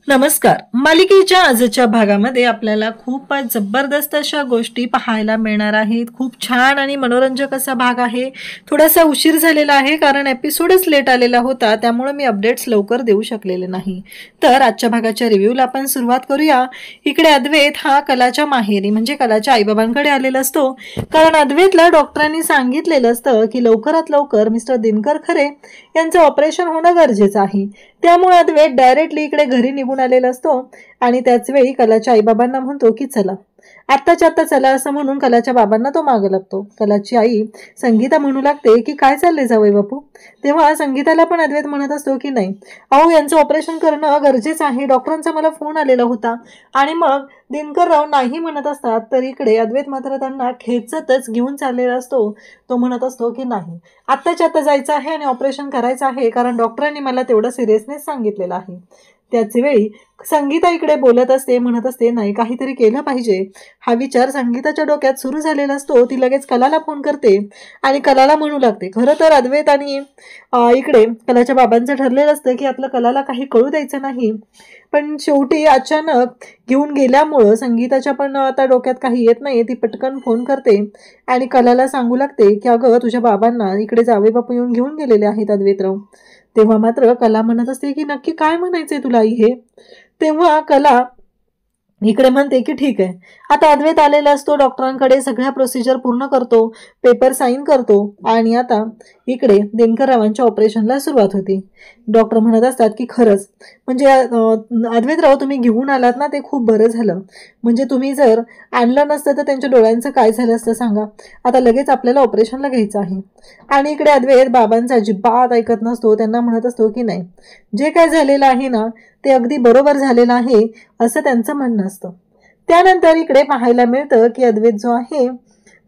नमस्कार. मालिकेच्या आजच्या भागामध्ये आपल्याला खूपच जबरदस्त अशा गोष्टी पाहायला मिळणार आहेत. खूप छान आणि मनोरंजक असा भाग आहे. थोडासा उशीर झालेला आहे कारण एपिसोडच लेट आलेला होता, त्यामुळे मी अपडेट्स लवकर देऊ शकलेले नाही. तर आजच्या भागाच्या रिव्ह्यूला आपण सुरुवात करूया. इकडे अद्वैत हा कलाच्या माहेरी म्हणजे कलाच्या आईबाबांकडे आलेला असतो, कारण अद्वैतला डॉक्टरांनी सांगितलेलं असतं की लवकरात लवकर मिस्टर दिनकर खरे यांचं ऑपरेशन होणं गरजेचं आहे. त्यामुळे अद्वैत डायरेक्टली इकडे घरी निघून आलेला असतो आणि त्याच वेळी कलाच्या आईबाबांना म्हणतो की चला आत्ताच्या आत्ता चला असं म्हणून कलाच्या बाबांना तो मागे लागतो. कलाची आई संगीता म्हणू लागते की काय चाललंय जावई बापू. तेव्हा संगीताला पण अद्वैत म्हणत असतो की नाही अहो यांचं ऑपरेशन करणं गरजेचं आहे, डॉक्टरांचा मला फोन आलेला होता. आणि मग दिनकरराव नाही म्हणत असतात तर इकडे अद्वैत मात्र त्यांना खेचतच घेऊन चाललेला असतो. तो म्हणत असतो की नाही आत्ताच्या आत्ता जायचं आहे आणि ऑपरेशन करायचं आहे, कारण डॉक्टरांनी मला तेवढं सिरियसनेस सांगितलेलं आहे. त्याच वेळी संगीता इकडे बोलत असते, म्हणत असते नाही काहीतरी केलं पाहिजे. हा विचार संगीताच्या डोक्यात सुरू झालेला असतो. ती लगेच कलाला फोन करते आणि कलाला म्हणू लागते. खरं तर अद्वैत आणि इकडे कलाच्या बाबांचं ठरलेलं असतं की आपलं कलाला काही कळू द्यायचं नाही, पण शेवटी अचानक घेऊन गेल्यामुळं संगीताच्या पण आता डोक्यात काही येत नाही. ती पटकन फोन करते आणि कलाला सांगू लागते की अगं तुझ्या बाबांना इकडे जावे बापू येऊन घेऊन गेलेले आहेत अद्वैतराव. तेव्हा मात्र कला म्हणत असते की नक्की काय म्हणायचंय तुला आई हे. तेव्हा कला इकडे म्हणते की ठीक आहे. आता अद्वैत आलेला असतो डॉक्टरांकडे, सगळ्या प्रोसिजर पूर्ण करतो, पेपर साईन करतो आणि आता इकडे दिनकररावांच्या ऑपरेशनला सुरुवात होती. डॉक्टर म्हणत असतात की खरंच म्हणजे अद्वैतराव तुम्ही घेऊन आलात ना ते खूप बरं झालं. म्हणजे तुम्ही जर आणलं नसतं तर त्यांच्या डोळ्यांचं काय झालं असतं सांगा. आता लगेच आपल्याला ऑपरेशनला घ्यायचं आहे. आणि इकडे अद्वैत बाबांचा अजिबात ऐकत नसतो. त्यांना म्हणत असतो की नाही जे काय झालेलं आहे ना ते अगदी बरोबर झालेलं आहे असं त्यांचं म्हणणं असतं. त्यानंतर इकडे पाहायला मिळतं की अद्वैत जो आहे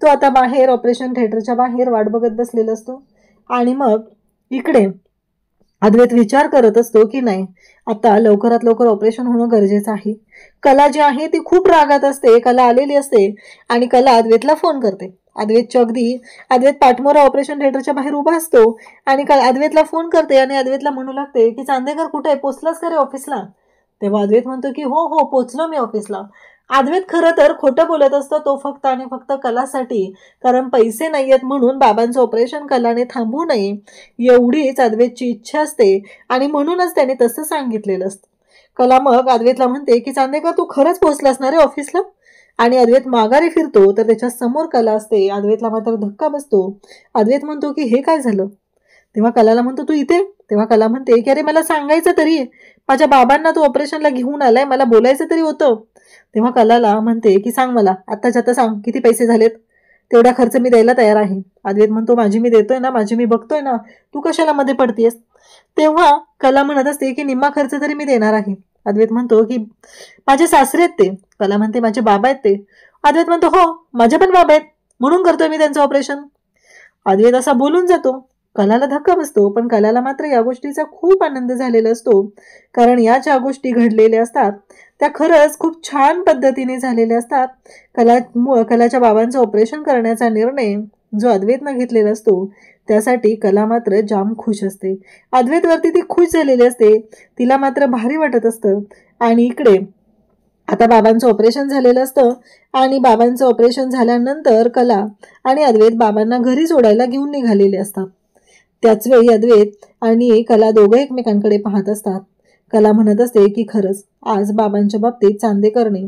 तो आता बाहेर ऑपरेशन थिएटरच्या बाहेर वाट बघत बसलेला असतो. आणि मग इकडे अद्वैत विचार करत असतो की नाही आता लवकरात लवकर ऑपरेशन होणं गरजेचं आहे. कला जी आहे ती खूप रागात असते. कला आलेली असते आणि कला अद्वैतला फोन करते. अद्वैत पाठमोरा ऑपरेशन थिएटरच्या बाहेर उभा असतो आणि अद्वैतला फोन करते आणि अद्वैतला म्हणू लागते की चांदेकर कुठे आहे, पोचलास का रे ऑफिसला. तेव्हा अद्वैत म्हणतो की हो हो पोचलो मी ऑफिसला. अद्वैत खरं तर खोटं बोलत असतो, तो फक्त आणि फक्त कलासाठी, कारण पैसे नाही आहेत म्हणून बाबांचं ऑपरेशन कलाने थांबवू नये एवढीच अद्वैतची इच्छा असते आणि म्हणूनच त्याने तसं सांगितलेलं असतं. कला मग अद्वैतला म्हणते की चांदेकर तू खरंच पोहोचलास ना रे ऑफिसला. आणि अद्वैत माघारी फिरतो तर त्याच्या समोर कला असते. अद्वैतला मात्र धक्का बसतो. अद्वैत म्हणतो की हे काय झालं. तेव्हा कलाला म्हणतो तू इथे. तेव्हा कला म्हणते की अरे मला सांगायचं तरी, माझ्या बाबांना तू ऑपरेशनला घेऊन आलाय, मला बोलायचं तरी होतं. तेव्हा कलाला म्हणते की सांग मला आत्ताच्या आत्ता सांग किती पैसे झालेत, तेवढा खर्च मी द्यायला तयार आहे. अद्वैत म्हणतो माझी मी देतोय ना, माझी मी बघतोय ना, तू कशाला मध्ये पडतेस. तेव्हा कला म्हणत असते की निम्मा खर्च तरी मी देणार आहे. अद्वैत म्हणतो की माझे सासरे आहेत ते. कला म्हणते माझे बाबा आहेत ते. अद्वैत म्हणतो हो माझे पण बाबा आहेत म्हणून करतोय मी त्यांचं ऑपरेशन. अद्वैत असा बोलून जातो. कलाला धक्का बसतो, पण कलाला मात्र या गोष्टीचा खूप आनंद झालेला असतो, कारण या ज्या गोष्टी घडलेल्या असतात त्या खरंच खूप छान पद्धतीने झालेल्या असतात. कलाच्या बाबांचं ऑपरेशन करण्याचा निर्णय जो अद्वैतनं घेतलेला असतो त्यासाठी कला मात्र जाम खुश असते. अद्वैतवरती ती खुश झालेली असते, तिला मात्र भारी वाटत असतं. आणि इकडे आता बाबांचं ऑपरेशन झालेलं असतं आणि बाबांचं ऑपरेशन झाल्यानंतर कला आणि अद्वैत बाबांना घरी सोडायला घेऊन निघालेले असतात. त्याचवेळी अद्वैत आणि कला दोघं एकमेकांकडे पाहत असतात. कला म्हणत असते की खरंच आज बाबांच्या बाबतीत चांदेकरने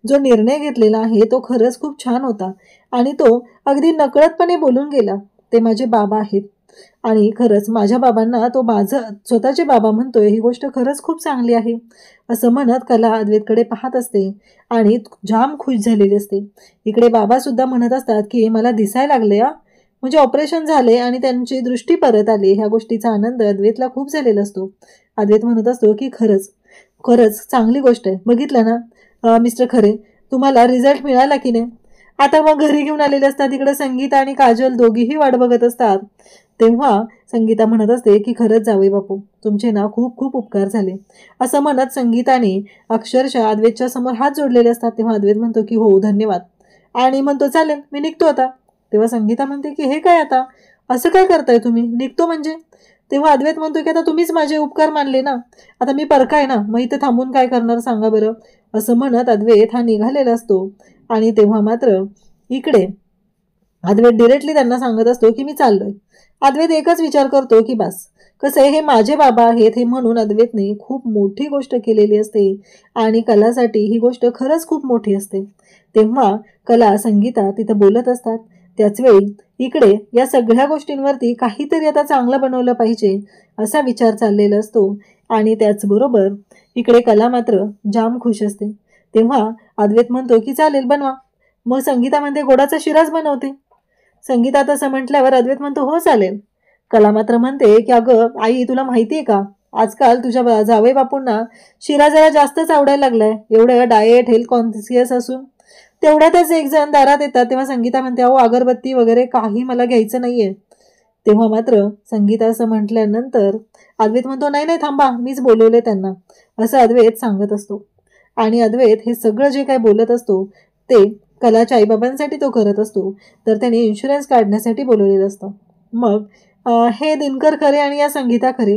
जो निर्णय घेतलेला आहे तो खरंच खूप छान होता आणि तो अगदी नकळतपणे बोलून गेला. ते माझे बाबा आहेत आणि खरंच माझ्या बाबांना तो माझं स्वतःचे बाबा म्हणतोय, ही गोष्ट खरंच खूप चांगली आहे असं म्हणत कला अद्वैतकडे पाहत असते आणि जाम खुश झालेली असते. इकडे बाबा सुद्धा म्हणत असतात की मला दिसायला लागले म्हणजे ऑपरेशन झाले आणि त्यांची दृष्टी परत आली. ह्या गोष्टीचा आनंद अद्वैतला खूप झालेला असतो. अद्वैत म्हणत असतो की खरंच चांगली गोष्ट आहे. बघितलं ना मिस्टर खरे, तुम्हाला रिझल्ट मिळाला की नाही. आता मग घरी घेऊन आलेले असतात. इकडे संगीता आणि काजल दोघीही वाट बघत असतात. तेव्हा संगीता म्हणत असते की खरंच जावई बापू तुमचे ना खूप खूप उपकार झाले असं म्हणत संगीताने अक्षरशः अद्वैतच्या समोर हात जोडलेले असतात. तेव्हा अद्वैत म्हणतो की हो धन्यवाद आणि म्हणतो चालेल मी निघतो आता. तेव्हा संगीता म्हणते की हे काय आता असं काय करताय तुम्ही, निघतो म्हणजे. तेव्हा अद्वैत म्हणतो की आता तुम्हीच माझे उपकार मानले ना, आता मी परकाय ना, मग इथे थांबून काय करणार सांगा बरं. असं म्हणत अद्वैत हा निघालेला असतो. आणि तेव्हा मात्र इकडे अद्वैत डिरेक्टली त्यांना सांगत असतो की मी चाललोय. अद्वैत एकच विचार करतो की बस, कसं आहे, हे माझे बाबा आहेत हे म्हणून अद्वैतने खूप मोठी गोष्ट केलेली असते आणि कलासाठी ही गोष्ट खरंच खूप मोठी असते. तेव्हा कला संगीता तिथं बोलत असतात. त्याचवेळी इकडे या सगळ्या गोष्टींवरती काहीतरी आता चांगलं बनवलं पाहिजे असा विचार चाललेला असतो. आणि त्याचबरोबर इकडे कला मात्र जाम खुश असते. तेव्हा अद्वैत म्हणतो की चालेल बनवा. मग संगीता म्हणते गोडाचा शिराच बनवते. संगीता तसं म्हटल्यावर अद्वैत म्हणतो हो चालेल. कला मात्र म्हणते की अगं आई, तुला माहितीये का, आजकाल तुझ्या जावई बापूंना शिरा जरा जास्तच आवडायला लागलाय, एवढं डाएट हेल्थ कॉन्शियस असून. तेवढ्यातच एक जण दारात येतात. तेव्हा संगीता म्हणते अहो अगरबत्ती वगैरे काही मला घ्यायचं नाहीये. तेव्हा मात्र संगीता असं म्हटल्यानंतर अद्वैत म्हणतो नाही नाही थांबा, मीच बोलवले त्यांना, असं अद्वैत सांगत असतो. आणि अद्वैत हे सगळं जे काही बोलत असतो ते कलाच्या आईबाबांसाठी तो करत असतो. तर त्याने इन्शुरन्स काढण्यासाठी बोलवलेलं असतं. मग हे दिनकर खरे आणि या संगीता खरे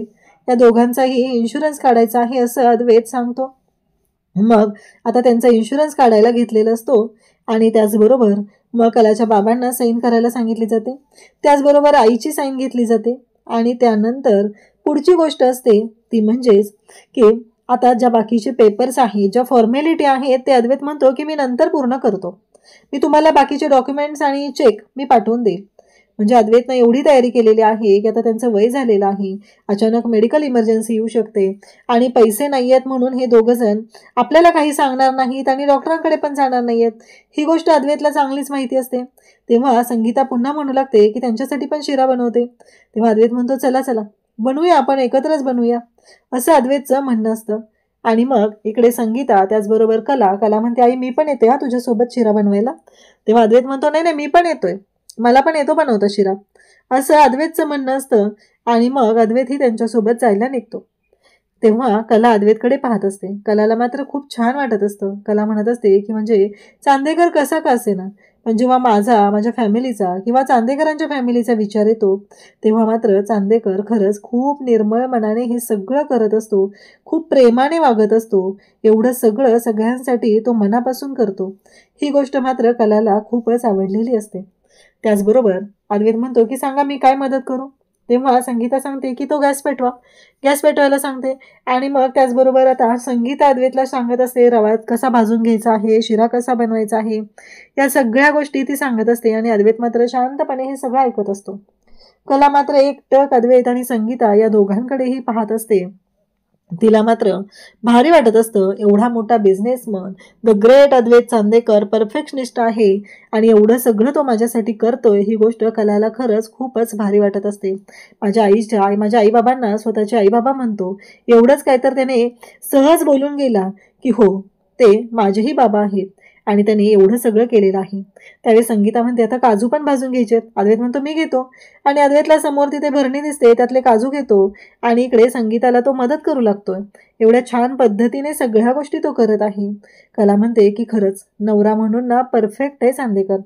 या दोघांचाही इन्शुरन्स काढायचा आहे असं अद्वैत सांगतो. मग आता त्यांचा इन्शुरन्स काढायला घेतलेला असतो. आणि त्याचबरोबर मग कलाच्या बाबांना साईन करायला सांगितली जाते. त्याचबरोबर आईची साईन घेतली जाते. आणि त्यानंतर पुढची गोष्ट असते ती म्हणजेच की आता ज्या बाकीचे पेपर्स आहेत, ज्या फॉर्मॅलिटी आहेत, ते अद्वैत म्हणतो की मी नंतर पूर्ण करतो, मी तुम्हाला बाकीचे डॉक्युमेंट्स आणि चेक मी पाठवून देईल. म्हणजे अद्वैतनं एवढी तयारी केलेली आहे की आता त्यांचं वय झालेलं आहे, अचानक मेडिकल इमर्जन्सी येऊ शकते आणि पैसे नाही आहेत म्हणून हे दोघं जण आपल्याला काही सांगणार नाहीत आणि डॉक्टरांकडे पण जाणार नाही आहेत, ही गोष्ट अद्वैतला चांगलीच माहिती असते. तेव्हा संगीता पुन्हा म्हणू लागते की त्यांच्यासाठी पण शिरा बनवते. तेव्हा अद्वैत म्हणतो चला चला बनवूया, आपण एकत्रच बनवूया, असं अद्वैतचं म्हणणं असतं. आणि मग इकडे संगीता त्याचबरोबर कला म्हणते आई मी पण येते हा तुझ्यासोबत शिरा बनवायला. तेव्हा अद्वैत म्हणतो नाही नाही मी पण येतोय, मला पण येतो बनवता शिरा, असं अद्वैतचं म्हणणं असतं. आणि मग अद्वैत ही त्यांच्यासोबत जायला निघतो. तेव्हा कला अद्वैतकडे पाहत असते. कलाला मात्र खूप छान वाटत असतं. कला म्हणत असते की म्हणजे चांदेकर कसा का असेना, पण जेव्हा माझ्या फॅमिलीचा किंवा चांदेकरांच्या फॅमिलीचा विचार येतो तेव्हा मात्र चांदेकर खरंच खूप निर्मळ मनाने हे सगळं करत असतो, खूप प्रेमाने वागत असतो. एवढं सगळं सगळ्यांसाठी तो मनापासून करतो. ही गोष्ट मात्र कलाला खूपच आवडलेली असते. त्याचबरोबर अद्वैत म्हणतो की सांगा मी काय मदत करू. तेव्हा संगीता सांगते की तो गॅस पेटवायला सांगते. आणि मग त्याचबरोबर आता संगीता अद्वैतला सांगत असते रवा कसा भाजून घ्यायचा आहे, शिरा कसा बनवायचा आहे, या सगळ्या गोष्टी ती सांगत असते. आणि अद्वैत मात्र शांतपणे हे सगळं ऐकत असतो. कला मात्र एकटक अद्वैत आणि संगीता या दोघांकडेही पाहत असते. तिला मात्र भारी वाटत असतं, एवढा मोठा businessman the great Advait Chandekar perfectionist आहे आणि एवढं सगळं तो माझ्यासाठी करतोय, ही गोष्ट कलाला खरंच खूपच भारी वाटत असते. माझ्या आईबाबांना स्वतःचे आईबाबा म्हणतो, एवढंच काय तर त्याने सहज बोलून गेला की हो ते माझेही बाबा आहेत आणि त्याने एवढं सगळं केलेलं आहे. त्यावेळी संगीता म्हणते आता काजू पण भाजून घ्यायचे. अद्वैत म्हणतो मी घेतो. आणि अद्वैतला समोर तिथे भरणी दिसते, त्यातले काजू घेतो आणि इकडे संगीताला तो मदत करू लागतोय. एवढ्या छान पद्धतीने सगळ्या गोष्टी तो करत आहे. कला म्हणते की खरंच नवरा म्हणून ना परफेक्ट आहे चांदेकर,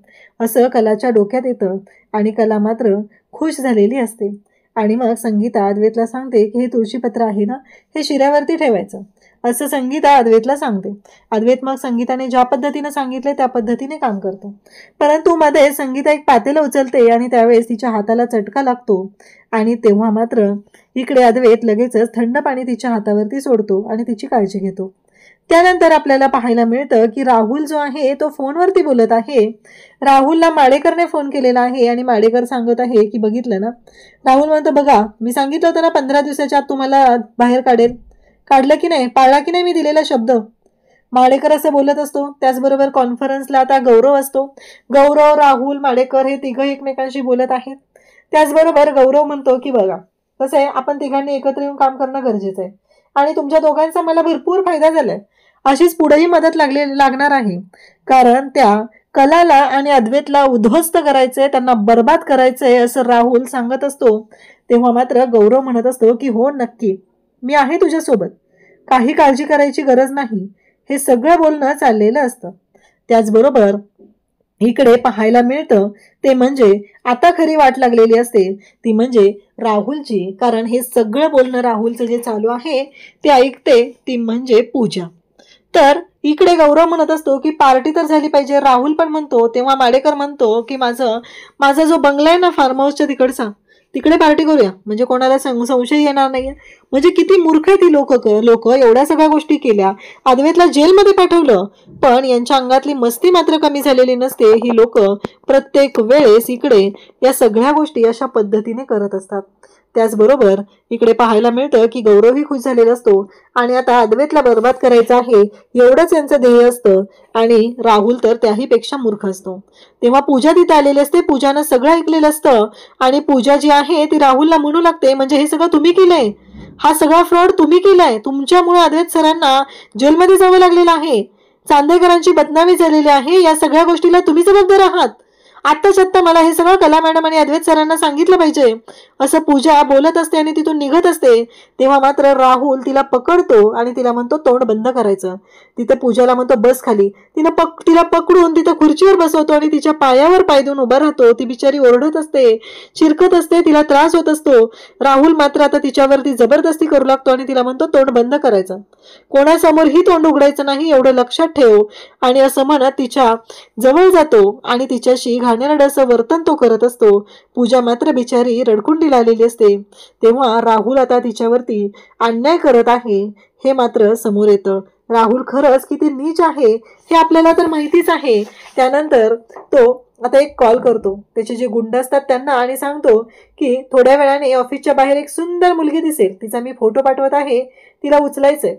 असं कलाच्या डोक्यात येतं. आणि कला मात्र खुश झालेली असते. आणि मग संगीता अद्वैतला सांगते की हे तुळशीपत्र आहे ना, हे शिऱ्यावरती ठेवायचं, असं संगीता अद्वैतला सांगते. अद्वैत मग संगीताने ज्या पद्धतीने सांगितले त्या पद्धतीने काम करतो. परंतु मध्ये संगीता एक पातेलं उचलते आणि त्यावेळेस तिच्या हाताला चटका लागतो. आणि तेव्हा मात्र इकडे अद्वैत लगेचच थंड पाणी तिच्या हातावरती सोडतो आणि तिची काळजी घेतो. त्यानंतर आपल्याला पाहायला मिळतं की राहुल जो आहे तो फोनवरती बोलत आहे. राहुलला माडेकरने फोन केलेला आहे आणि माडेकर सांगत आहे की बघितलं ना. राहुल म्हणतो बघा मी सांगितलं होतं ना 15 दिवसाच्या आत तुम्हाला बाहेर काढेल, काढलं की नाही, पाळला की नाही मी दिलेला शब्द. माडेकर असं बोलत असतो. त्याचबरोबर कॉन्फरन्सला आता गौरव असतो. गौरव, राहुल, माडेकर हे तिघं एकमेकांशी बोलत आहेत. त्याचबरोबर गौरव म्हणतो की बघा कसं आहे, आपण तिघांनी एकत्र येऊन काम करणं गरजेचं आहे आणि तुमच्या दोघांचा मला भरपूर फायदा झालाय, अशीच पुढेही मदत लागणार आहे. कारण त्या कलाला आणि अद्वैतला उद्ध्वस्त करायचंय, त्यांना बर्बाद करायचंय असं राहुल सांगत असतो. तेव्हा मात्र गौरव म्हणत असतो की हो नक्की मी आहे तुझ्यासोबत, काही काळजी करायची गरज नाही, हे सगळं बोलणं चाललेलं असतं. त्याचबरोबर इकडे पाहायला मिळतं ते म्हणजे आता खरी वाट लागलेली असते ती म्हणजे राहुलची, कारण हे सगळं बोलणं राहुलचं जे चालू आहे ते ऐकते ती म्हणजे पूजा. तर इकडे गौरव म्हणत असतो की पार्टी तर झाली पाहिजे. राहुल पण म्हणतो, तेव्हा माडेकर म्हणतो की माझा जो बंगला आहे ना फार्म हाऊसच्या तिकडे पार्टी करूया, म्हणजे कोणाला संशय येणार नाहीये. म्हणजे किती मूर्ख आहे ती लोक एवढ्या सगळ्या गोष्टी केल्या, अद्वैतला जेलमध्ये पाठवलं, पण यांच्या अंगातली मस्ती मात्र कमी झालेली नसते. ही लोक प्रत्येक वेळेस इकडे या सगळ्या गोष्टी अशा पद्धतीने करत असतात. त्याचबरोबर इकडे पाहायला मिळतं की गौरवही खुश झालेला असतो आणि आता अद्वैतला बर्बाद करायचं आहे एवढंच यांचं ध्येय असतं आणि राहुल तर त्याही पेक्षा मूर्ख असतो. तेव्हा पूजा तिथे आलेली असते. पूजानं सगळं ऐकलेलं असतं आणि पूजा जी आहे ती राहुलला म्हणू लागते, म्हणजे हे सगळं तुम्ही केलंय, हा सगळा फ्रॉड तुम्ही केलाय, तुमच्यामुळे अद्वैत सरांना जेलमध्ये जावं लागलेलं आहे, चांदेकरांची बदनामी झालेली आहे, या सगळ्या गोष्टीला तुम्ही जबाबदार आहात. आत्ताच आत्ता मला हे सगळं कला मॅडम आणि अद्वैत सरांना सांगितलं पाहिजे, असं पूजा बोलत असते आणि तिथून निघत असते. तेव्हा मात्र राहुल तिला पकडतो आणि तिला म्हणतो तोंड बंद करायचं. तिथे पूजाला म्हणतो बस खाली. तिला पकडून तिथं खुर्चीवर बसवतो आणि तिच्या पायावर पाय देऊन उभा राहतो. ती बिचारी ओरडत असते, चिरकत असते, तिला त्रास होत असतो. राहुल मात्र आता तिच्यावरती जबरदस्ती करू लागतो आणि तिला म्हणतो तोंड बंद करायचं, कोणासमोरही तोंड उघडायचं नाही, एवढं लक्षात ठेव, आणि असं म्हणत तिच्या जवळ जातो आणि तिच्याशी घाणेरडं असं वर्तन तो करत असतो. पूजा मात्र बिचारी रडकुंडी आलेली असते. तेव्हा राहुल आता तिच्यावरती अन्याय करत आहे हे मात्र समोर येतं. राहुल खरंच किती नीच आहे हे आपल्याला तर माहितीच आहे. त्यानंतर तो आता एक कॉल करतो त्याचे जे गुंड असतात त्यांना आणि सांगतो की थोड्या वेळाने ऑफिसच्या बाहेर एक सुंदर मुलगी दिसेल, तिचा मी फोटो पाठवत आहे, तिला उचलायचंय.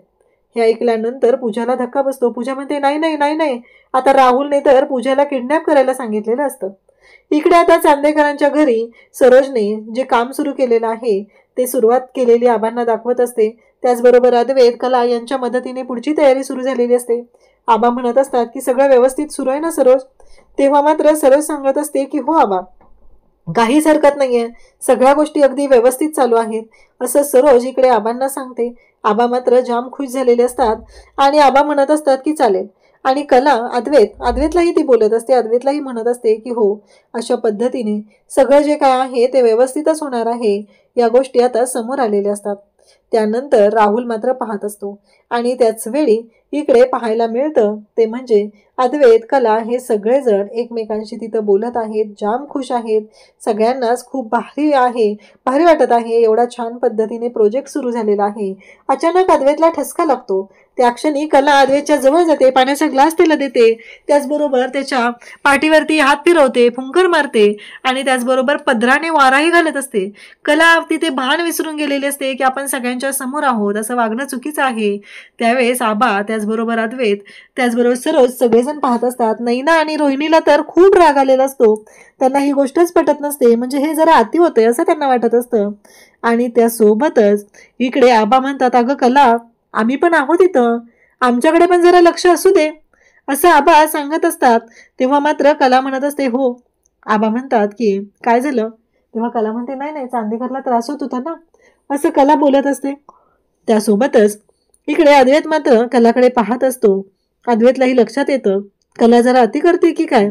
हे ऐकल्यानंतर पूजाला धक्का बसतो. पूजा म्हणते नाही नाही नाही नाही, आता राहुलने तर पूजाला किडनॅप करायला सांगितलेलं असतं. इकडे आता चांदेकरांच्या घरी सरोजने जे काम सुरू केलेलं आहे ते सुरुवात केलेली आबांना दाखवत असते. त्याचबरोबर अद्वैत कला यांच्या मदतीने पुढची तयारी सुरू झालेली असते. आबा म्हणत असतात की सगळं व्यवस्थित सुरू आहे ना सरोज. तेव्हा मात्र सरोज सांगत असते की हो आबा, काहीच हरकत नाहीये, सगळ्या गोष्टी अगदी व्यवस्थित चालू आहेत, असं सरोज इकडे आबांना सांगते. आबा मात्र जाम खुश झालेले असतात आणि आबा म्हणत असतात की चालेल. आणि कला अद्वैतलाही ती बोलत असते, अद्वैतलाही म्हणत असते की हो, अशा पद्धतीने सगळं जे काय आहे ते व्यवस्थितच होणार आहे. या गोष्टी आता समोर आलेल्या असतात. त्यानंतर राहुल मात्र पाहत असतो आणि त्याच वेळी इकडे पाहायला मिळतं ते म्हणजे अद्वैत कला हे सगळेजण एकमेकांशी तिथं बोलत आहेत, जाम खुश आहेत. सगळ्यांनाच खूप भारी वाटत आहे. एवढा छान पद्धतीने प्रोजेक्ट सुरू झालेला आहे. अचानक अद्वैतला ठसका लागतो. त्या क्षणी कला अद्वैतच्या जवळ जाते, पाण्याचा ग्लास त्याला देते, त्याचबरोबर त्याच्या पाठीवरती हात फिरवते, फुंकर मारते आणि त्याचबरोबर पदराने वाराही घालत असते. कला तिथे भान विसरून गेलेली असते की आपण सगळ्यांच्या समोर आहोत, असं वागणं चुकीचं आहे. त्यावेळेस आबा, त्याचबरोबर अद्वैत, त्याचबरोबर सरोज सगळेजण पाहत असतात. नैना आणि रोहिणीला तर खूप राग आलेला असतो. त्यांना ही गोष्टच पटत नसते, म्हणजे हे जरा अति होते असं त्यांना वाटत असतं. आणि त्यासोबतच इकडे आबा म्हणतात अगं कला, आम्ही पण आहोत इथं, आमच्याकडे पण जरा लक्ष असू दे, असं आबा सांगत असतात. तेव्हा मात्र कला म्हणत असते हो. आबा म्हणतात की काय झालं. तेव्हा कला म्हणते नाही नाही, चांदेकरला त्रास होत होता ना, असं कला बोलत असते. त्यासोबतच इकडे अद्वैत मात्र कलाकडे पाहत असतो. अद्वैतलाही लक्षात येतं कला जरा अति करते की काय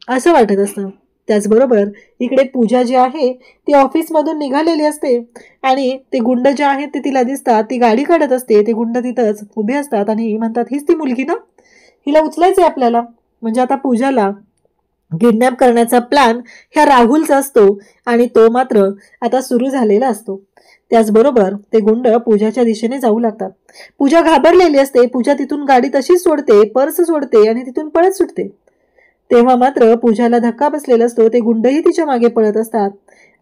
असं वाटत असतं. त्याचबरोबर इकडे पूजा जी आहे ती ऑफिसमधून निघालेली असते आणि ते गुंड जे आहेत ते तिला दिसतात. ती गाडी काढत असते, ते गुंड तिथंच उभे असतात आणि म्हणतात हीच ती मुलगी ना, हिला उचलायचंय आपल्याला. म्हणजे आता पूजाला किडनॅप करण्याचा प्लॅन ह्या राहुलचा असतो आणि तो मात्र आता सुरू झालेला असतो. त्याचबरोबर ते गुंड पूजाच्या दिशेने जाऊ लागतात. पूजा घाबरलेली असते. पूजा तिथून गाडी तशीच सोडते, पर्स सोडते आणि तिथून पळत सुटते. तेव्हा मात्र पूजाला धक्का बसलेला असतो. ते गुंडही तिच्या मागे पळत असतात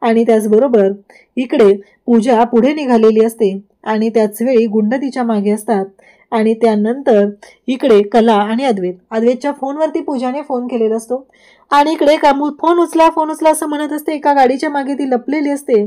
आणि त्याचबरोबर इकडे पूजा पुढे निघालेली असते आणि त्याच वेळी गुंड तिच्या मागे असतात. आणि त्यानंतर इकडे कला आणि अद्वैतच्या फोनवरती पूजाने फोन केलेला असतो आणि इकडे फोन उचला असं म्हणत असते. एका गाडीच्या मागे ती लपलेली असते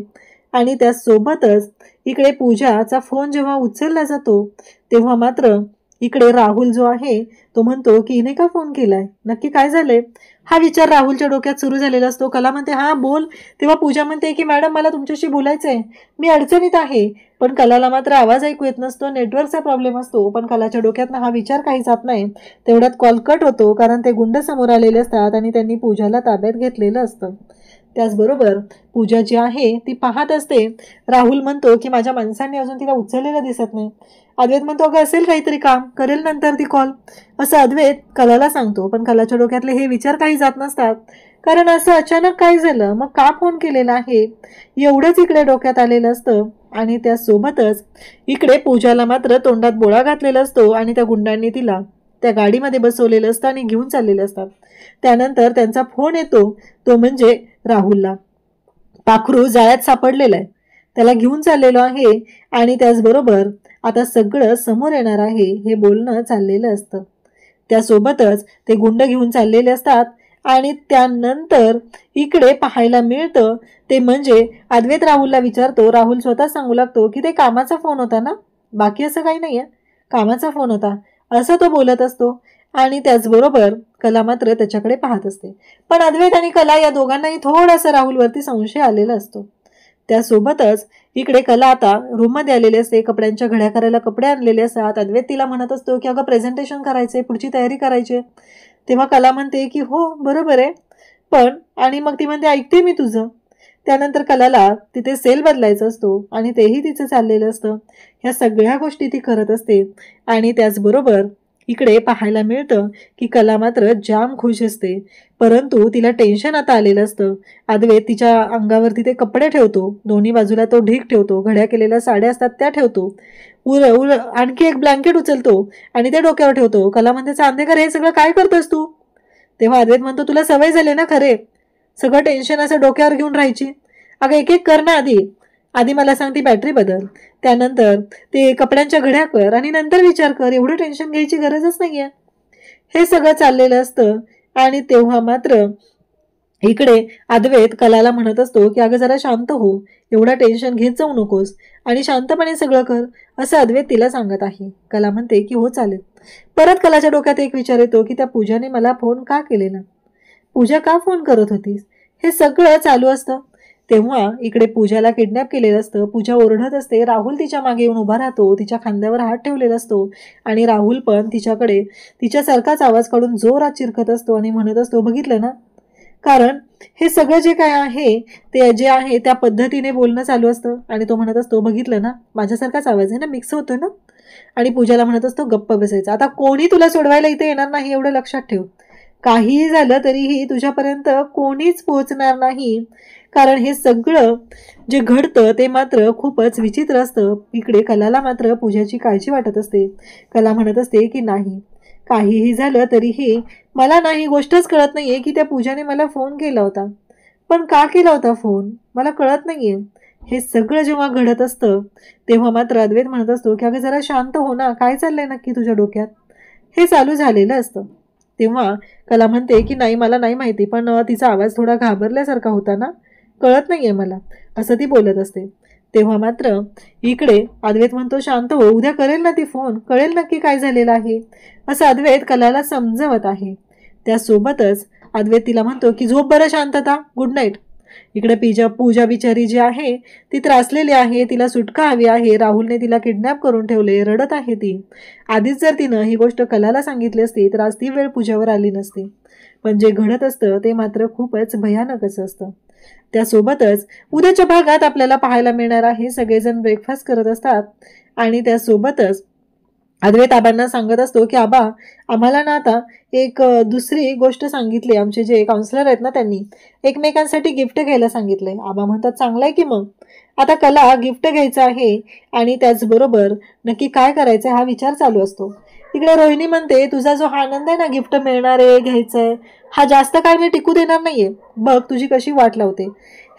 आणि त्यासोबतच इकडे पूजाचा फोन जेव्हा उचलला जातो तेव्हा मात्र इकडे राहुल जो आहे तो म्हणतो की हिने का फोन केलाय, नक्की काय झालंय, हा विचार राहुलच्या डोक्यात सुरू झालेला असतो. कला म्हणते हा बोल. तेव्हा पूजा म्हणते की मॅडम मला तुमच्याशी बोलायचंय, मी अडचणीत आहे. पण कलाला मात्र आवाज ऐकू येत नसतो, नेटवर्कचा प्रॉब्लेम असतो. पण कलाच्या डोक्यातनं हा विचार काही जात नाही. तेवढ्यात कॉल कट होतो, कारण ते गुंड समोर आलेले असतात आणि त्यांनी पूजाला ताब्यात घेतलेलं असतं. त्याचबरोबर पूजा जी आहे ती पाहत असते. राहुल म्हणतो की माझ्या माणसांनी अजून तिला उचललेलं दिसत नाही. अद्वैत म्हणतो अगं असेल काहीतरी काम, करेल नंतर ती कॉल, असं अद्वैत कलाला सांगतो. पण कलाच्या डोक्यातले हे विचार काही जात नसतात, कारण असं अचानक काय झालं, मग का फोन केलेला आहे, एवढंच इकडे डोक्यात आलेलं असतं. आणि त्यासोबतच इकडे पूजाला मात्र तोंडात बोळा घातलेला असतो आणि त्या गुंडांनी तिला त्या गाडीमध्ये बसवलेलं असतं आणि घेऊन चाललेले असतात. त्यानंतर त्यांचा फोन येतो, तो म्हणजे राहुलला. पाखरू जाळ्यात सापडलेला आहे, त्याला घेऊन चाललेलो आहे आणि त्याचबरोबर आता सगळं समोर येणार आहे हे बोलणं चाललेलं असतं. त्यासोबतच ते गुंड घेऊन चाललेले असतात आणि त्यानंतर इकडे पाहायला मिळतं ते म्हणजे अद्वैत राहुलला विचारतो. राहुल स्वतः सांगू लागतो की ते कामाचा फोन होता ना, बाकी असं काही नाहीये, कामाचा फोन होता, असं तो बोलत असतो. आणि त्याचबरोबर कला मात्र त्याच्याकडे पाहत असते. पण अद्वैत आणि कला या दोघांनाही थोडासा राहुलवरती संशय आलेला असतो. त्यासोबतच इकडे कला आता रूममध्ये आलेली असते, कपड्यांच्या घड्या करायला कपडे आणलेले असतात. अद्वैत तिला म्हणत असतो की अगं प्रेझेंटेशन करायचंय, पुढची तयारी करायची. तेव्हा कला म्हणते की हो बरोबर आहे, पण आणि मग ती म्हणते ऐकते मी तुझं. त्यानंतर कलाला तिथे सेल बदलायचा असतो आणि तेही तिचं चाललेलं असतं. ह्या सगळ्या गोष्टी ती करत असते. आणि त्याचबरोबर इकडे पाहायला मिळतं की कला मात्र जाम खुश असते, परंतु तिला टेन्शन आता आलेलं असतं. अद्वैत तिच्या अंगावरती ते कपडे ठेवतो, दोन्ही बाजूला तो ढीक ठेवतो, घड्या केलेल्या साड्या असतात त्या ठेवतो, आणखी एक ब्लँकेट उचलतो आणि ते डोक्यावर ठेवतो. कला म्हणते चांदेकर हे सगळं काय करतोस तू. तेव्हा अद्वैत म्हणतो तुला सवय झाली ना खरे सगळं टेन्शन असं डोक्यावर घेऊन राहायची, अगं एक एक कर ना, आधी मला सांग ती बॅटरी बदल, त्यानंतर ते कपड्यांच्या घड्या कर आणि नंतर विचार कर, एवढं टेन्शन घ्यायची गरजच नाहीये. हे सगळं चाललेलं असतं. आणि तेव्हा मात्र इकडे अद्वैत कलाला म्हणत असतो की अगं जरा शांत हो, एवढा टेन्शन घेत जाऊ नकोस आणि शांतपणे सगळं कर, असं अद्वैत तिला सांगत आहे. कला म्हणते की हो चालेल. परत कलाच्या डोक्यात एक विचार येतो की त्या पूजाने मला फोन का केलेला, पूजा का फोन करत होतीस, हे सगळं चालू असतं. तेव्हा इकडे पूजाला किडनॅप केलेलं असतं. पूजा ओरडत असते, राहुल तिच्या मागे येऊन उभा राहतो, तिच्या खांद्यावर हात ठेवलेला असतो आणि राहुल पण तिच्याकडे तिच्यासारखाच आवाज काढून जोरात चिरकत असतो आणि म्हणत असतो बघितलं ना, कारण हे सगळं जे काय आहे ते जे आहे त्या पद्धतीने बोलणं चालू असतं. आणि तो म्हणत असतो बघितलं ना, माझ्यासारखाच आवाज आहे ना, मिक्स होतो ना. आणि पूजाला म्हणत असतो गप्प बसायचं, आता कोणी तुला सोडवायला इथे येणार नाही एवढं लक्षात ठेव, काहीही झालं तरीही तुझ्यापर्यंत कोणीच पोहोचणार नाही, कारण हे सगळं जे घडतं ते मात्र खूपच विचित्र असतं. इकडे कलाला मात्र पूजाची काळजी वाटत असते. कला म्हणत असते की नाही, काहीही झालं तरीही मला नाही गोष्टच कळत नाहीये की त्या पूजाने मला फोन केला होता, पण का केला होता फोन मला कळत नाहीये. हे सगळं जेव्हा घडत असतं तेव्हा मात्र अद्वैत म्हणत असतो की अगं जरा शांत हो ना, काय चाललंय नक्की तुझ्या डोक्यात, हे चालू झालेलं असतं. तेव्हा कला म्हणते की नाही मला नाही माहिती, पण तिचा आवाज थोडा घाबरल्यासारखा होता ना, कळत नाहीये मला, असं ती बोलत असते. तेव्हा मात्र इकडे अद्वैत म्हणतो शांत हो, उद्या करेल ना ती फोन, कळेल नक्की काय झालेलं आहे, असं अद्वैत कलाला समजवत आहे. त्यासोबतच अद्वैत तिला म्हणतो की झोप बरं शांतता, गुड नाईट. इकडे पूजा बिचारी जी आहे ती त्रासलेली आहे, तिला सुटका हवी आहे, राहुलने तिला किडनॅप करून ठेवले, रडत आहे ती. आधीच जर तिनं ही गोष्ट कलाला सांगितली असती तर आज ती वेळ पूजावर आली नसती. पण जे घडत असतं ते मात्र खूपच भयानकच असतं. त्यासोबतच उद्याच्या भागात आपल्याला पाहायला मिळणार आहे सगळेजण ब्रेकफास्ट करत असतात आणि त्यासोबतच अद्वैत आबांना सांगत असतो की आबा आम्हाला ना आता एक दुसरी गोष्ट सांगितली, आमचे जे काउन्सिलर आहेत ना त्यांनी एकमेकांसाठी गिफ्ट घ्यायला सांगितलंय. आबा म्हणतात चांगलं आहे की मग आता कला गिफ्ट घ्यायचं आहे आणि त्याचबरोबर नक्की काय करायचं हा विचार चालू असतो. इकडे रोहिणी म्हणते तुझा जो हा आनंद आहे ना गिफ्ट मिळणार आहे घ्यायचंय, हा जास्त काळ मी टिकू देणार नाहीये, बघ तुझी कशी वाट लावते.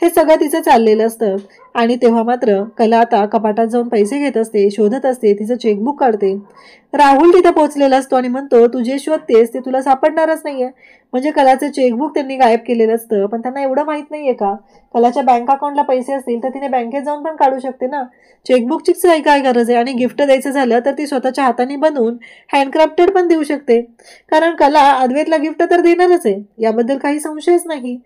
हे सगळं तिचं चाललेलं असतं. आणि तेव्हा मात्र कला आता कपाटात जाऊन पैसे घेत असते, शोधत असते, तिचं चेकबुक काढते. राहुल तिथे पोहोचलेला असतो आणि म्हणतो तू जे शोधतेस ते तुला सापडणारच नाहीये. म्हणजे कलाचं चेकबुक त्यांनी गायब केलेलं असतं. पण त्यांना एवढं माहित नाहीये का कलाच्या बँक अकाउंटला पैसे असतील तर तिने बँकेत जाऊन पण काढू शकते ना. चेकबुकचीच काय गरज आहे. आणि गिफ्ट द्यायचं झालं तर ती स्वतःच्या हाताने बनवून हँडक्राफ्टेड पण देऊ शकते. कारण कला अद्वैतला गिफ्ट तर देणारच आहे, याबद्दल काही संशयच नाही.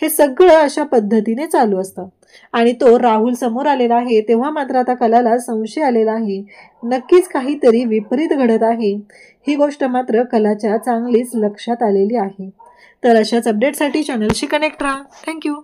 हे सगळं अशा पद्धतीने चालू असतं. आणि तो राहुल समोर आलेला आहे तेव्हा मात्र आता कलाला संशय आलेला आहे. नक्कीच काहीतरी विपरीत घडत आहे. ही गोष्ट मात्र कलाच्या चांगलीच लक्षात आलेली आहे. तर अशाच अपडेटसाठी चॅनलशी कनेक्ट राहा. थँक्यू.